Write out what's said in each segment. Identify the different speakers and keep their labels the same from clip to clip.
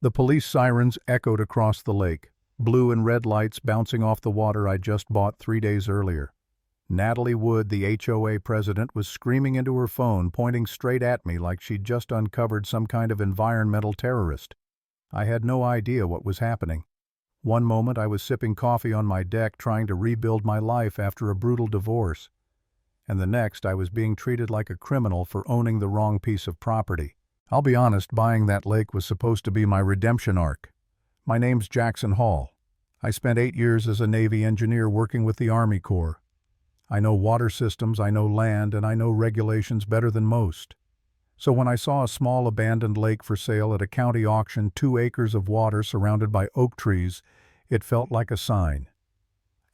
Speaker 1: The police sirens echoed across the lake, blue and red lights bouncing off the water I'd just bought 3 days earlier. Natalie Wood, the HOA president, was screaming into her phone, pointing straight at me like she'd just uncovered some kind of environmental terrorist. I had no idea what was happening. One moment I was sipping coffee on my deck trying to rebuild my life after a brutal divorce, and the next I was being treated like a criminal for owning the wrong piece of property. I'll be honest, buying that lake was supposed to be my redemption arc. My name's Jackson Hall. I spent 8 years as a Navy engineer working with the Army Corps. I know water systems, I know land, and I know regulations better than most. So when I saw a small abandoned lake for sale at a county auction, 2 acres of water surrounded by oak trees, it felt like a sign.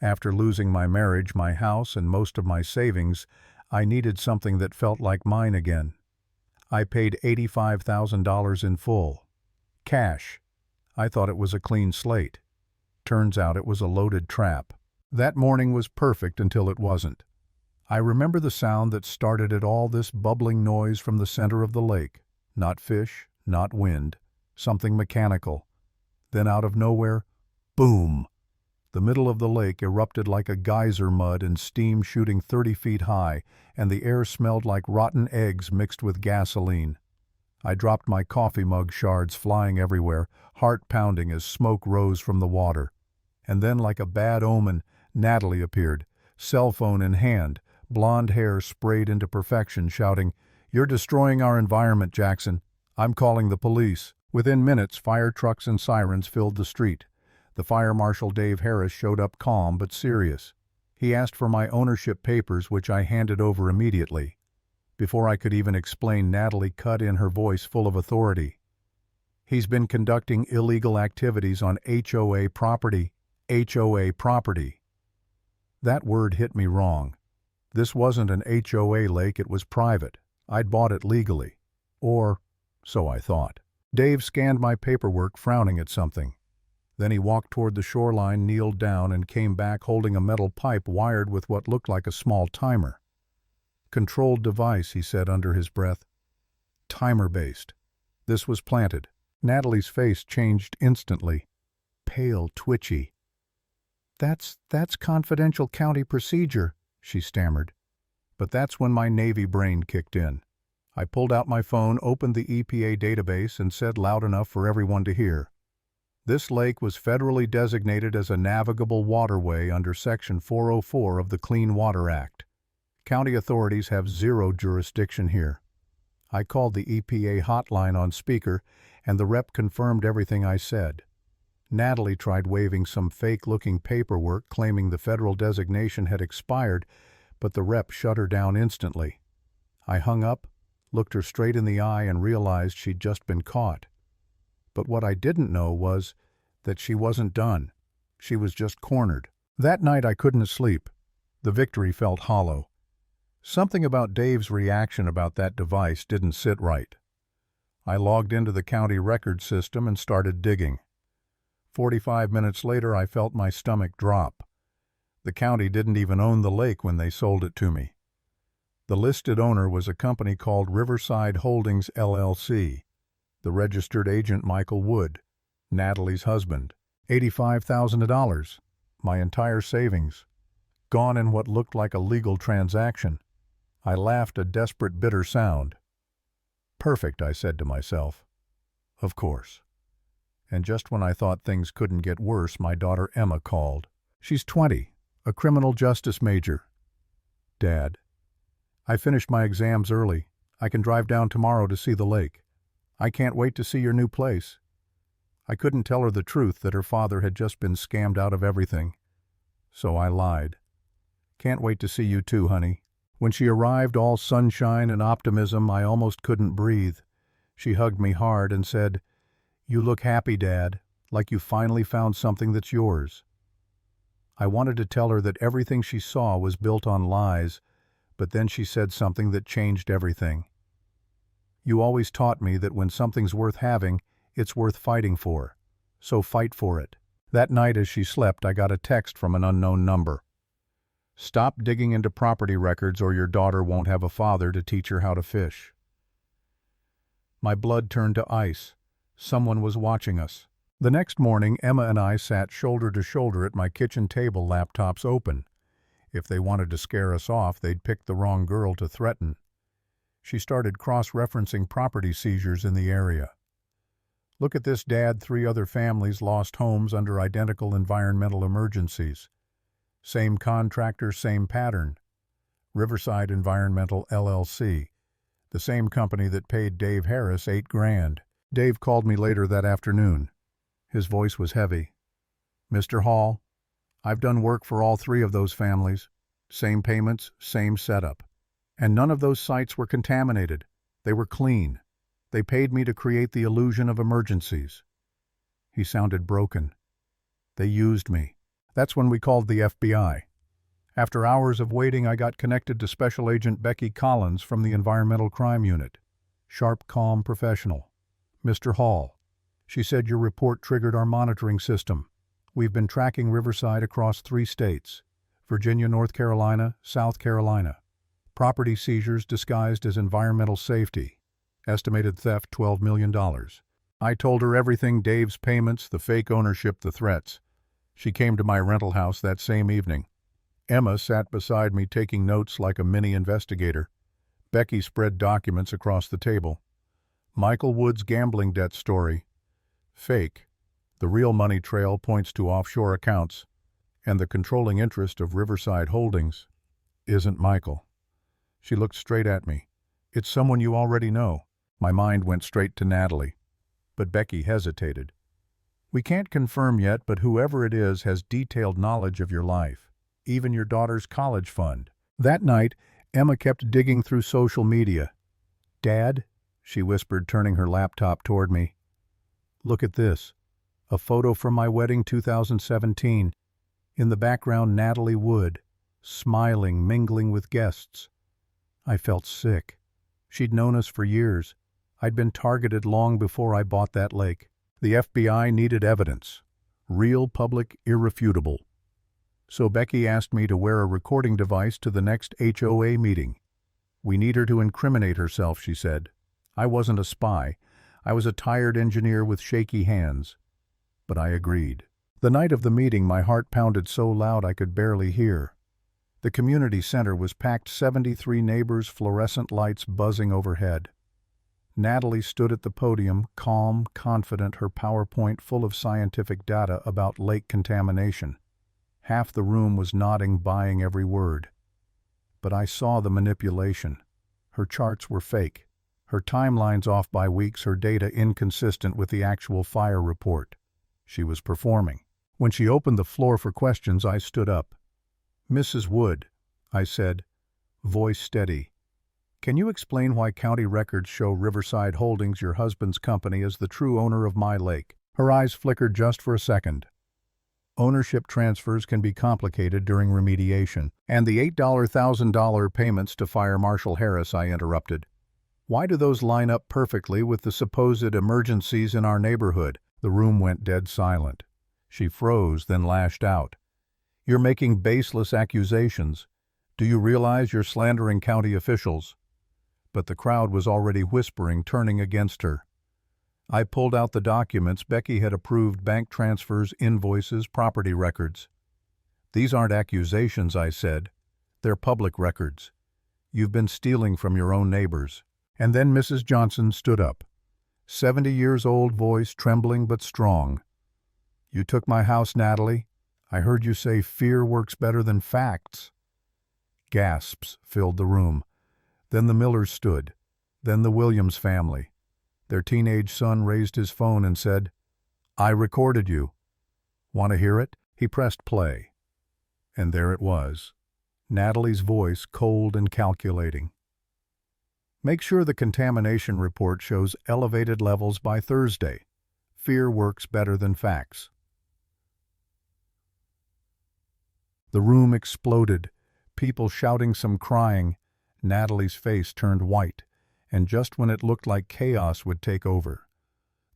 Speaker 1: After losing my marriage, my house, and most of my savings, I needed something that felt like mine again. I paid $85,000 in full. Cash. I thought it was a clean slate. Turns out it was a loaded trap. That morning was perfect until it wasn't. I remember the sound that started it all, this bubbling noise from the center of the lake. Not fish, not wind, something mechanical. Then out of nowhere, boom! The middle of the lake erupted like a geyser, mud and steam shooting 30 feet high, and the air smelled like rotten eggs mixed with gasoline. I dropped my coffee mug, shards flying everywhere, heart pounding as smoke rose from the water. And then, like a bad omen, Natalie appeared, cell phone in hand, blonde hair sprayed into perfection, shouting, "You're destroying our environment, Jackson. I'm calling the police." Within minutes, fire trucks and sirens filled the street. The fire marshal, Dave Harris, showed up calm but serious. He asked for my ownership papers, which I handed over immediately. Before I could even explain, Natalie cut in, her voice full of authority. "He's been conducting illegal activities on HOA property. HOA property." That word hit me wrong. This wasn't an HOA lake, it was private. I'd bought it legally. Or so I thought. Dave scanned my paperwork, frowning at something. Then he walked toward the shoreline, kneeled down, and came back holding a metal pipe wired with what looked like a small timer. "Controlled device," he said under his breath. "Timer-based." This was planted. Natalie's face changed instantly. Pale, twitchy. That's confidential county procedure," she stammered. But that's when my Navy brain kicked in. I pulled out my phone, opened the EPA database, and said loud enough for everyone to hear. This lake was federally designated as a navigable waterway under Section 404 of the Clean Water Act. County authorities have zero jurisdiction here. I called the EPA hotline on speaker, and the rep confirmed everything I said. Natalie tried waving some fake-looking paperwork claiming the federal designation had expired, but the rep shut her down instantly. I hung up, looked her straight in the eye, and realized she'd just been caught. But what I didn't know was that she wasn't done. She was just cornered. That night I couldn't sleep. The victory felt hollow. Something about Dave's reaction about that device didn't sit right. I logged into the county record system and started digging. 45 minutes later, I felt my stomach drop. The county didn't even own the lake when they sold it to me. The listed owner was a company called Riverside Holdings, LLC. The registered agent, Michael Wood, Natalie's husband. $85,000, my entire savings, gone in what looked like a legal transaction. I laughed, a desperate, bitter sound. "Perfect," I said to myself. Of course. And just when I thought things couldn't get worse, my daughter Emma called. She's 20, a criminal justice major. "Dad, I finished my exams early. I can drive down tomorrow to see the lake. I can't wait to see your new place." I couldn't tell her the truth, that her father had just been scammed out of everything. So I lied. "Can't wait to see you too, honey." When she arrived, all sunshine and optimism, I almost couldn't breathe. She hugged me hard and said, "You look happy, Dad, like you finally found something that's yours." I wanted to tell her that everything she saw was built on lies, but then she said something that changed everything. "You always taught me that when something's worth having, it's worth fighting for. So fight for it." That night as she slept, I got a text from an unknown number. "Stop digging into property records or your daughter won't have a father to teach her how to fish." My blood turned to ice. Someone was watching us. The next morning, Emma and I sat shoulder to shoulder at my kitchen table, laptops open. If they wanted to scare us off, they'd pick the wrong girl to threaten. She started cross-referencing property seizures in the area. Look at this, Dad. 3 other families lost homes under identical environmental emergencies. Same contractor, same pattern. Riverside Environmental LLC. The same company that paid Dave Harris $8 grand. Dave called me later that afternoon. His voice was heavy. Mr. Hall, I've done work for all 3 of those families. Same payments, same setup. And none of those sites were contaminated. They were clean. They paid me to create the illusion of emergencies. He sounded broken. They used me. That's when we called the FBI. After hours of waiting, I got connected to Special Agent Becky Collins from the Environmental Crime Unit. Sharp, calm professional. Mr. Hall, she said, your report triggered our monitoring system. We've been tracking Riverside across 3 states: Virginia, North Carolina, South Carolina. Property seizures disguised as environmental safety. Estimated theft $12 million. I told her everything: Dave's payments, the fake ownership, the threats. She came to my rental house that same evening. Emma sat beside me taking notes like a mini investigator. Becky spread documents across the table. Michael Wood's gambling debt story. Fake. The real money trail points to offshore accounts. And the controlling interest of Riverside Holdings isn't Michael. She looked straight at me. It's someone you already know. My mind went straight to Natalie. But Becky hesitated. We can't confirm yet, but whoever it is has detailed knowledge of your life, even your daughter's college fund. That night, Emma kept digging through social media. Dad, she whispered, turning her laptop toward me. Look at this. A photo from my wedding 2017. In the background, Natalie Wood, smiling, mingling with guests. I felt sick. She'd known us for years. I'd been targeted long before I bought that lake. The FBI needed evidence. Real, public, irrefutable. So Becky asked me to wear a recording device to the next HOA meeting. We need her to incriminate herself, she said. I wasn't a spy. I was a tired engineer with shaky hands. But I agreed. The night of the meeting, my heart pounded so loud I could barely hear. The community center was packed, 73 neighbors, fluorescent lights buzzing overhead. Natalie stood at the podium, calm, confident, her PowerPoint full of scientific data about lake contamination. Half the room was nodding, buying every word. But I saw the manipulation. Her charts were fake. Her timelines off by weeks, her data inconsistent with the actual fire report. She was performing. When she opened the floor for questions, I stood up. Mrs. Wood, I said, voice steady. Can you explain why county records show Riverside Holdings, your husband's company, as the true owner of my lake? Her eyes flickered just for a second. Ownership transfers can be complicated during remediation. And the $8,000 payments to Fire Marshal Harris, I interrupted. Why do those line up perfectly with the supposed emergencies in our neighborhood? The room went dead silent. She froze, then lashed out. You're making baseless accusations. Do you realize you're slandering county officials? But the crowd was already whispering, turning against her. I pulled out the documents. Becky had approved bank transfers, invoices, property records. These aren't accusations, I said. They're public records. You've been stealing from your own neighbors. And then Mrs. Johnson stood up. 70 years old, voice trembling but strong. You took my house, Natalie. I heard you say fear works better than facts. Gasps filled the room. Then the Millers stood. Then the Williams family. Their teenage son raised his phone and said, I recorded you. Want to hear it? He pressed play. And there it was. Natalie's voice, cold and calculating. Make sure the contamination report shows elevated levels by Thursday. Fear works better than facts. The room exploded, people shouting, some crying. Natalie's face turned white, and just when it looked like chaos would take over.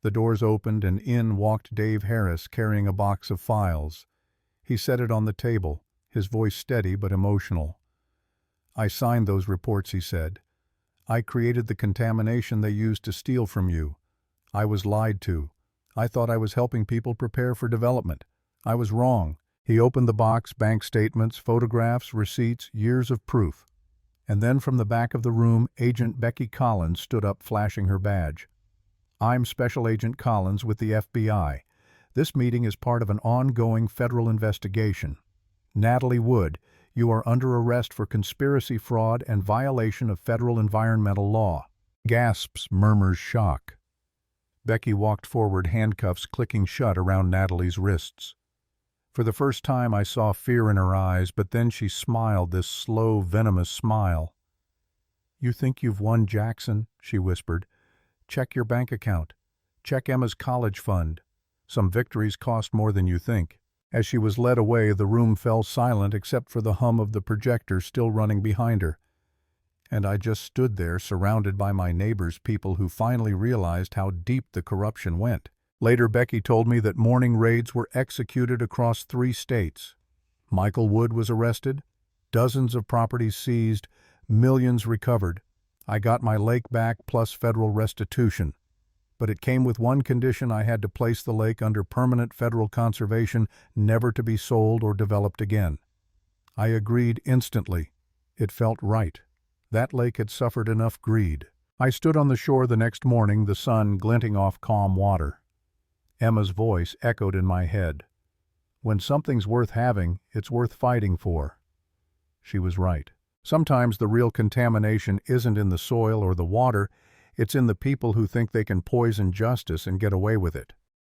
Speaker 1: The doors opened and in walked Dave Harris carrying a box of files. He set it on the table, his voice steady but emotional. I signed those reports, he said. I created the contamination they used to steal from you. I was lied to. I thought I was helping people prepare for development. I was wrong. He opened the box, bank statements, photographs, receipts, years of proof. And then from the back of the room, Agent Becky Collins stood up flashing her badge. I'm Special Agent Collins with the FBI. This meeting is part of an ongoing federal investigation. Natalie Wood, you are under arrest for conspiracy, fraud, and violation of federal environmental law. Gasps, murmurs, shock. Becky walked forward, handcuffs clicking shut around Natalie's wrists. For the first time I saw fear in her eyes, but then she smiled, this slow, venomous smile. You think you've won, Jackson, she whispered. Check your bank account. Check Emma's college fund. Some victories cost more than you think. As she was led away, the room fell silent except for the hum of the projector still running behind her. And I just stood there, surrounded by my neighbors, people who finally realized how deep the corruption went. Later, Becky told me that morning raids were executed across 3 states. Michael Wood was arrested, dozens of properties seized, millions recovered. I got my lake back plus federal restitution. But it came with one condition: I had to place the lake under permanent federal conservation, never to be sold or developed again. I agreed instantly. It felt right. That lake had suffered enough greed. I stood on the shore the next morning, the sun glinting off calm water. Emma's voice echoed in my head. When something's worth having, it's worth fighting for. She was right. Sometimes the real contamination isn't in the soil or the water, it's in the people who think they can poison justice and get away with it.